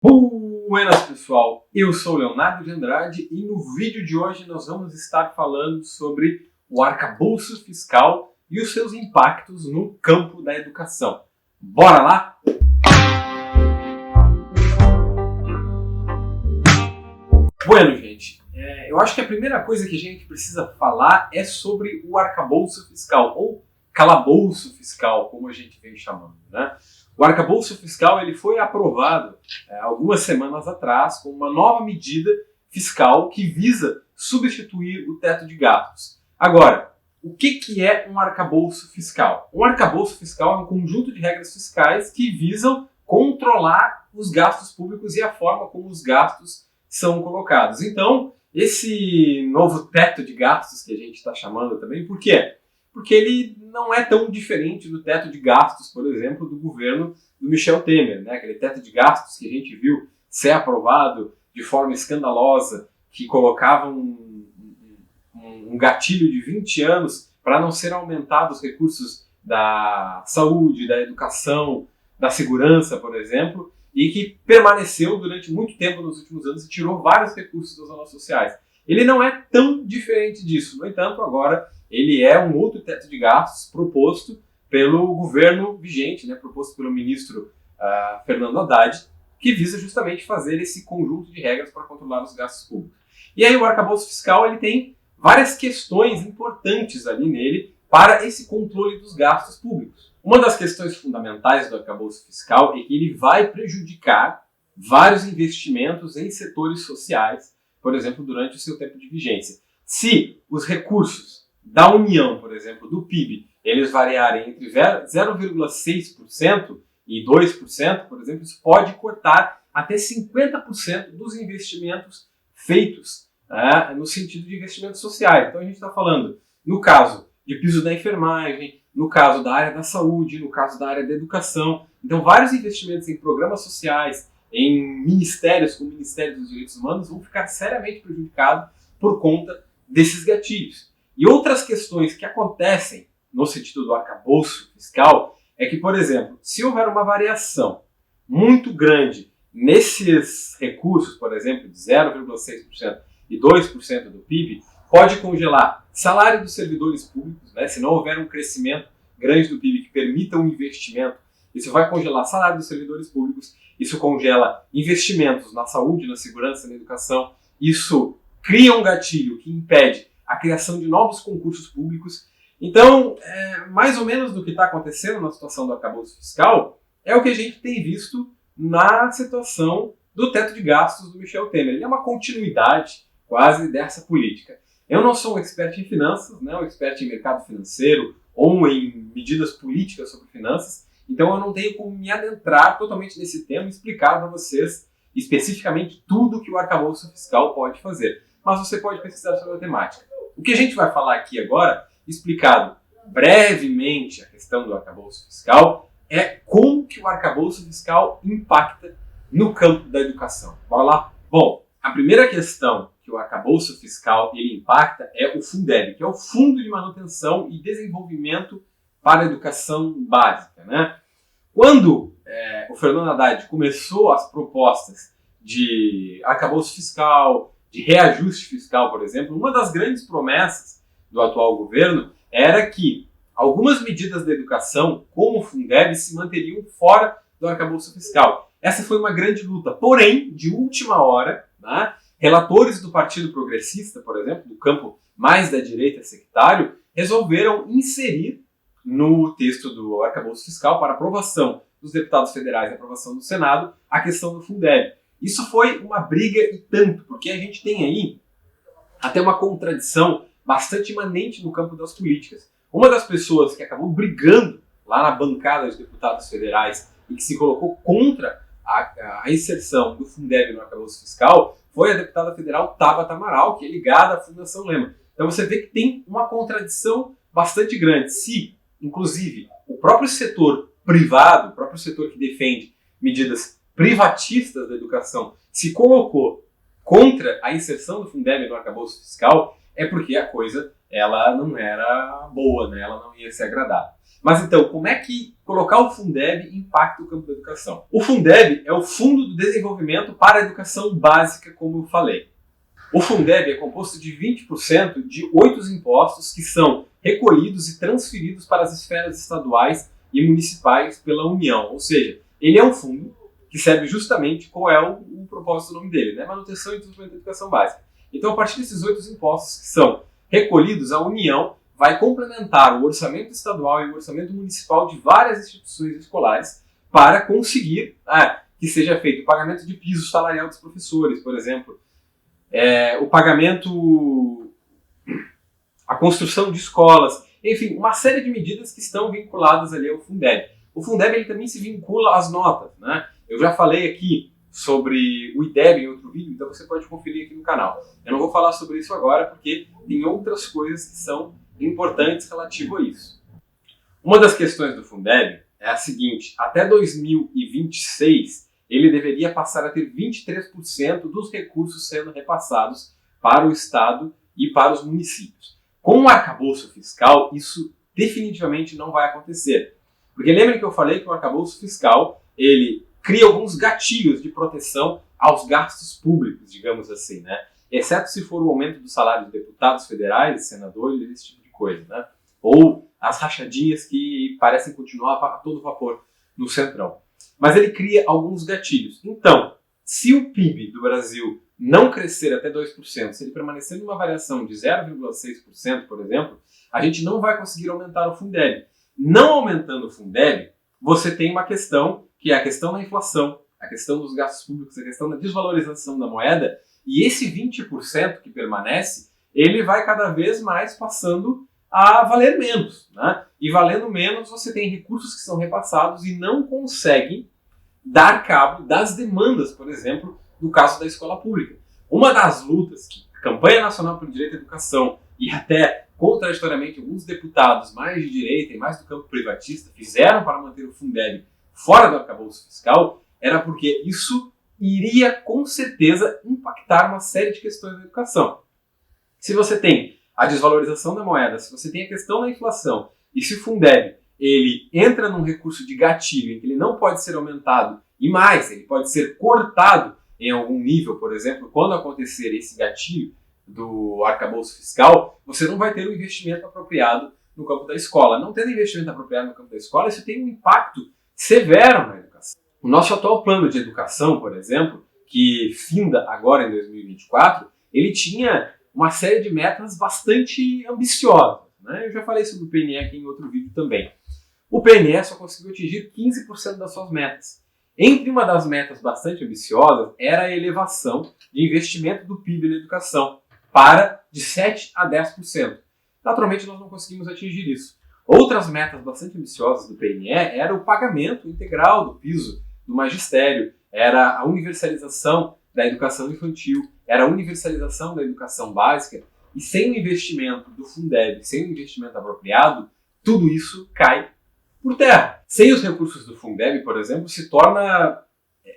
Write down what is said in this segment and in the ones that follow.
Buenas, pessoal! Eu sou o Leonardo de Andrade e no vídeo de hoje nós vamos estar falando sobre o arcabouço fiscal e os seus impactos no campo da educação. Bora lá? Bueno, gente, eu acho que a primeira coisa que a gente precisa falar é sobre o arcabouço fiscal, ou calabouço fiscal, como a gente vem chamando, né? O arcabouço fiscal ele foi aprovado algumas semanas atrás com uma nova medida fiscal que visa substituir o teto de gastos. Agora, o que é um arcabouço fiscal? Um arcabouço fiscal é um conjunto de regras fiscais que visam controlar os gastos públicos e a forma como os gastos são colocados. Então, esse novo teto de gastos que a gente está chamando também, por quê? Porque ele não é tão diferente do teto de gastos, por exemplo, do governo do Michel Temer, né? Aquele teto de gastos que a gente viu ser aprovado de forma escandalosa, que colocava um gatilho de 20 anos para não ser aumentados os recursos da saúde, da educação, da segurança, por exemplo, e que permaneceu durante muito tempo nos últimos anos e tirou vários recursos das zonas sociais. Ele não é tão diferente disso, no entanto, agora ele é um outro teto de gastos proposto pelo governo vigente, né, proposto pelo ministro Fernando Haddad, que visa justamente fazer esse conjunto de regras para controlar os gastos públicos. E aí o arcabouço fiscal ele tem várias questões importantes ali nele para esse controle dos gastos públicos. Uma das questões fundamentais do arcabouço fiscal é que ele vai prejudicar vários investimentos em setores sociais, por exemplo, durante o seu tempo de vigência. Se os recursos da União, por exemplo, do PIB, eles variarem entre 0,6% e 2%, por exemplo, isso pode cortar até 50% dos investimentos feitos no sentido de investimentos sociais. Então a gente está falando, no caso de piso da enfermagem, no caso da área da saúde, no caso da área da educação. Então vários investimentos em programas sociais, em ministérios como o Ministério dos Direitos Humanos vão ficar seriamente prejudicados por conta desses gatilhos. E outras questões que acontecem no sentido do arcabouço fiscal é que, por exemplo, se houver uma variação muito grande nesses recursos, por exemplo, de 0,6% e 2% do PIB, pode congelar salário dos servidores públicos, né? Se não houver um crescimento grande do PIB que permita um investimento, isso vai congelar salário dos servidores públicos, isso congela investimentos na saúde, na segurança, na educação, isso cria um gatilho que impede a criação de novos concursos públicos. Então, mais ou menos do que está acontecendo na situação do arcabouço fiscal é o que a gente tem visto na situação do teto de gastos do Michel Temer. Ele é uma continuidade quase dessa política. Eu não sou um expert em finanças, né, um expert em mercado financeiro ou em medidas políticas sobre finanças, então eu não tenho como me adentrar totalmente nesse tema e explicar para vocês especificamente tudo que o arcabouço fiscal pode fazer. Mas você pode pesquisar sobre a temática. O que a gente vai falar aqui agora, explicado brevemente a questão do arcabouço fiscal, é como que o arcabouço fiscal impacta no campo da educação. Bora lá? Bom, a primeira questão que o arcabouço fiscal ele impacta é o Fundeb, que é o Fundo de Manutenção e Desenvolvimento para a Educação Básica, né? Quando o Fernando Haddad começou as propostas de arcabouço fiscal, de reajuste fiscal, por exemplo, uma das grandes promessas do atual governo era que algumas medidas da educação, como o Fundeb, se manteriam fora do arcabouço fiscal. Essa foi uma grande luta, porém, de última hora, né, relatores do Partido Progressista, por exemplo, do campo mais da direita sectário, resolveram inserir no texto do arcabouço fiscal para aprovação dos deputados federais e aprovação do Senado a questão do Fundeb. Isso foi uma briga e tanto, porque a gente tem aí até uma contradição bastante imanente no campo das políticas. Uma das pessoas que acabou brigando lá na bancada dos deputados federais e que se colocou contra a inserção do Fundeb no arcabouço fiscal foi a deputada federal Tabata Amaral, que é ligada à Fundação Lema. Então você vê que tem uma contradição bastante grande. Se, inclusive, o próprio setor privado, o próprio setor que defende medidas privatistas da educação, se colocou contra a inserção do Fundeb no arcabouço fiscal, é porque a coisa ela não era boa, né? Ela não ia ser agradável. Mas então, como é que colocar o Fundeb impacta o campo da educação? O Fundeb é o Fundo do Desenvolvimento para a Educação Básica, como eu falei. O Fundeb é composto de 20% de 8 impostos que são recolhidos e transferidos para as esferas estaduais e municipais pela União. Ou seja, ele é um fundo que serve justamente qual é o propósito do nome dele, né? Manutenção e desenvolvimento da educação básica. Então, a partir desses 8 impostos que são recolhidos, a União vai complementar o orçamento estadual e o orçamento municipal de várias instituições escolares para conseguir que seja feito o pagamento de piso salarial dos professores, por exemplo, o pagamento, a construção de escolas, enfim, uma série de medidas que estão vinculadas ali ao Fundeb. O Fundeb ele também se vincula às notas, né? Eu já falei aqui sobre o IDEB em outro vídeo, então você pode conferir aqui no canal. Eu não vou falar sobre isso agora porque tem outras coisas que são importantes relativo a isso. Uma das questões do Fundeb é a seguinte: até 2026 ele deveria passar a ter 23% dos recursos sendo repassados para o Estado e para os municípios. Com o arcabouço fiscal, isso definitivamente não vai acontecer. Porque lembrem que eu falei que o arcabouço fiscal ele cria alguns gatilhos de proteção aos gastos públicos, digamos assim, né? Exceto se for o aumento do salário de deputados federais, senadores, esse tipo de coisa, né? Ou as rachadinhas que parecem continuar a todo vapor no Centrão. Mas ele cria alguns gatilhos. Então, se o PIB do Brasil não crescer até 2%, se ele permanecer numa variação de 0,6%, por exemplo, a gente não vai conseguir aumentar o Fundeb. Não aumentando o Fundeb, você tem uma questão, que é a questão da inflação, a questão dos gastos públicos, a questão da desvalorização da moeda, e esse 20% que permanece, ele vai cada vez mais passando a valer menos, né? E valendo menos, você tem recursos que são repassados e não conseguem dar cabo das demandas, por exemplo, no caso da escola pública. Uma das lutas que a Campanha Nacional pelo Direito à Educação e até, contraditoriamente, alguns deputados mais de direita e mais do campo privatista fizeram para manter o Fundeb fora do arcabouço fiscal era porque isso iria, com certeza, impactar uma série de questões da educação. Se você tem a desvalorização da moeda, se você tem a questão da inflação, e se o Fundeb ele entra num recurso de gatilho em que ele não pode ser aumentado, e mais, ele pode ser cortado em algum nível, por exemplo, quando acontecer esse gatilho do arcabouço fiscal, você não vai ter um investimento apropriado no campo da escola. Não tendo investimento apropriado no campo da escola, isso tem um impacto severo na educação. O nosso atual plano de educação, por exemplo, que finda agora em 2024, ele tinha uma série de metas bastante ambiciosas, né? Eu já falei sobre o PNE aqui em outro vídeo também. O PNE só conseguiu atingir 15% das suas metas. Entre uma das metas bastante ambiciosas era a elevação de investimento do PIB na educação para de 7% a 10%. Naturalmente, nós não conseguimos atingir isso. Outras metas bastante ambiciosas do PNE era o pagamento integral do piso do magistério, era a universalização da educação infantil, era a universalização da educação básica, e sem o investimento do Fundeb, sem o investimento apropriado, tudo isso cai por terra. Sem os recursos do Fundeb, por exemplo, se torna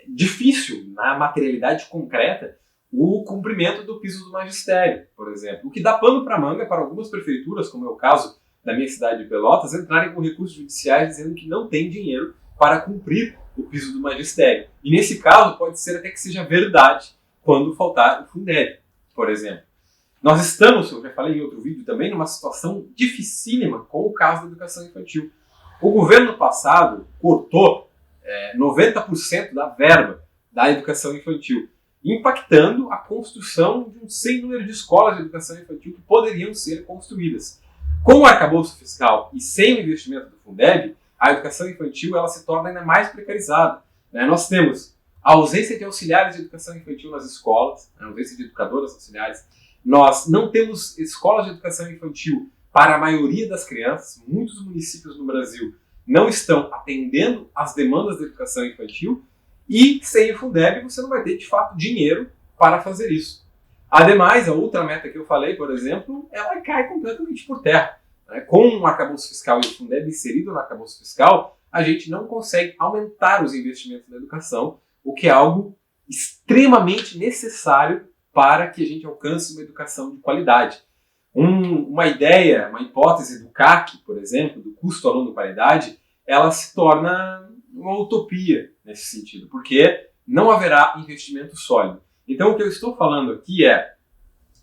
difícil, na materialidade concreta, o cumprimento do piso do magistério, por exemplo. O que dá pano para manga para algumas prefeituras, como é o caso da minha cidade de Pelotas, entrarem com recursos judiciais dizendo que não tem dinheiro para cumprir o piso do magistério. E nesse caso, pode ser até que seja verdade quando faltar o Fundeb, por exemplo. Nós estamos, eu já falei em outro vídeo também, numa situação dificílima com o caso da educação infantil. O governo passado cortou 90% da verba da educação infantil, impactando a construção de um sem número de escolas de educação infantil que poderiam ser construídas. Com o arcabouço fiscal e sem o investimento do Fundeb, a educação infantil ela se torna ainda mais precarizada, né? Nós temos a ausência de auxiliares de educação infantil nas escolas, a ausência de educadoras auxiliares. Nós não temos escolas de educação infantil para a maioria das crianças. Muitos municípios no Brasil não estão atendendo às demandas da educação infantil e sem o Fundeb você não vai ter, de fato, dinheiro para fazer isso. Ademais, a outra meta que eu falei, por exemplo, ela cai completamente por terra. Com o arcabouço fiscal e o Fundeb inserido no arcabouço fiscal, a gente não consegue aumentar os investimentos na educação, o que é algo extremamente necessário para que a gente alcance uma educação de qualidade. Uma ideia, uma hipótese do CAC, por exemplo, do custo aluno-qualidade, ela se torna uma utopia nesse sentido, porque não haverá investimento sólido. Então, o que eu estou falando aqui é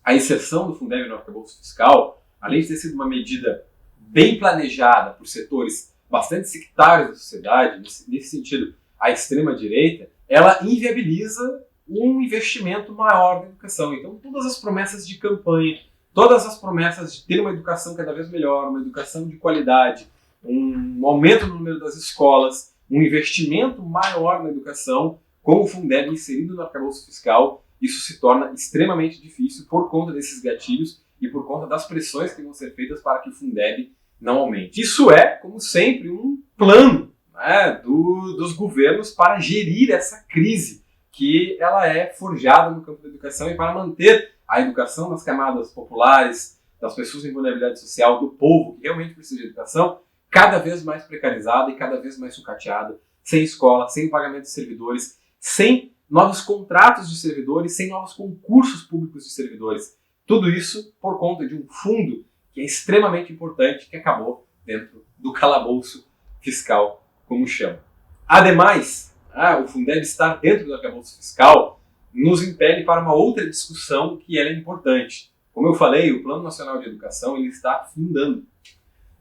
a exceção do Fundeb no arcabouço fiscal, além de ter sido uma medida bem planejada por setores bastante sectários da sociedade, nesse sentido, a extrema-direita, ela inviabiliza um investimento maior na educação. Então, todas as promessas de campanha, todas as promessas de ter uma educação cada vez melhor, uma educação de qualidade, um aumento no número das escolas, um investimento maior na educação, com o Fundeb inserido no arcabouço fiscal, isso se torna extremamente difícil por conta desses gatilhos e por conta das pressões que vão ser feitas para que o Fundeb não aumente. Isso é, como sempre, um plano, né, dos governos para gerir essa crise que ela é forjada no campo da educação e para manter a educação das camadas populares, das pessoas em vulnerabilidade social, do povo que realmente precisa de educação, cada vez mais precarizada e cada vez mais sucateada, sem escola, sem pagamento de servidores, sem novos contratos de servidores, sem novos concursos públicos de servidores. Tudo isso por conta de um fundo que é extremamente importante, que acabou dentro do calabouço fiscal, como chama. Ademais, o Fundeb estar dentro do arcabouço fiscal nos impele para uma outra discussão que é importante. Como eu falei, o Plano Nacional de Educação ele está findando.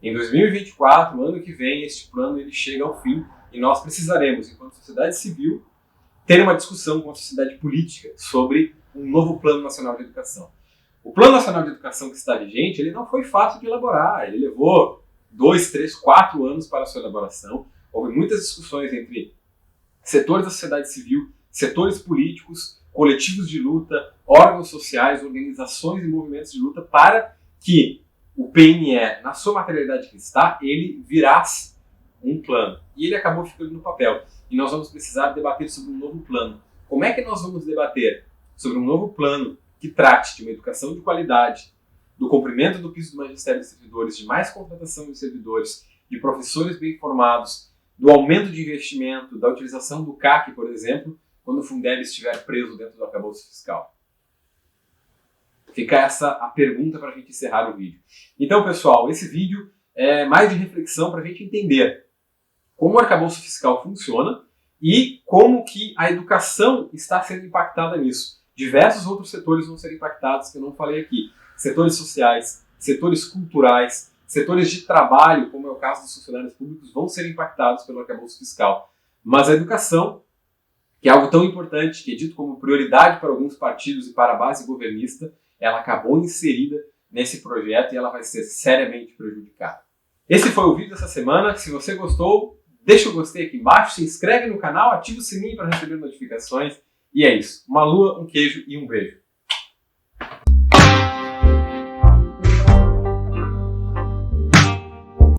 Em 2024, ano que vem, este plano ele chega ao fim e nós precisaremos, enquanto sociedade civil, ter uma discussão com a sociedade política sobre um novo Plano Nacional de Educação. O Plano Nacional de Educação que está vigente, ele não foi fácil de elaborar, ele levou 2, 3, 4 anos para a sua elaboração. Houve muitas discussões entre setores da sociedade civil, setores políticos, coletivos de luta, órgãos sociais, organizações e movimentos de luta para que o PNE, na sua materialidade que está, ele virasse um plano. E ele acabou ficando no papel. E nós vamos precisar debater sobre um novo plano. Como é que nós vamos debater sobre um novo plano que trate de uma educação de qualidade, do cumprimento do piso do magistério de servidores, de mais contratação de servidores, de professores bem formados, do aumento de investimento, da utilização do CAC, por exemplo, quando o Fundeb estiver preso dentro do arcabouço fiscal? Fica essa a pergunta para a gente encerrar o vídeo. Então, pessoal, esse vídeo é mais de reflexão para a gente entender como o arcabouço fiscal funciona e como que a educação está sendo impactada nisso. Diversos outros setores vão ser impactados que eu não falei aqui. Setores sociais, setores culturais, setores de trabalho, como é o caso dos funcionários públicos, vão ser impactados pelo arcabouço fiscal. Mas a educação, que é algo tão importante, que é dito como prioridade para alguns partidos e para a base governista, ela acabou inserida nesse projeto e ela vai ser seriamente prejudicada. Esse foi o vídeo dessa semana. Se você gostou, deixa o gostei aqui embaixo, se inscreve no canal, ativa o sininho para receber notificações. E é isso. Uma lua, um queijo e um beijo.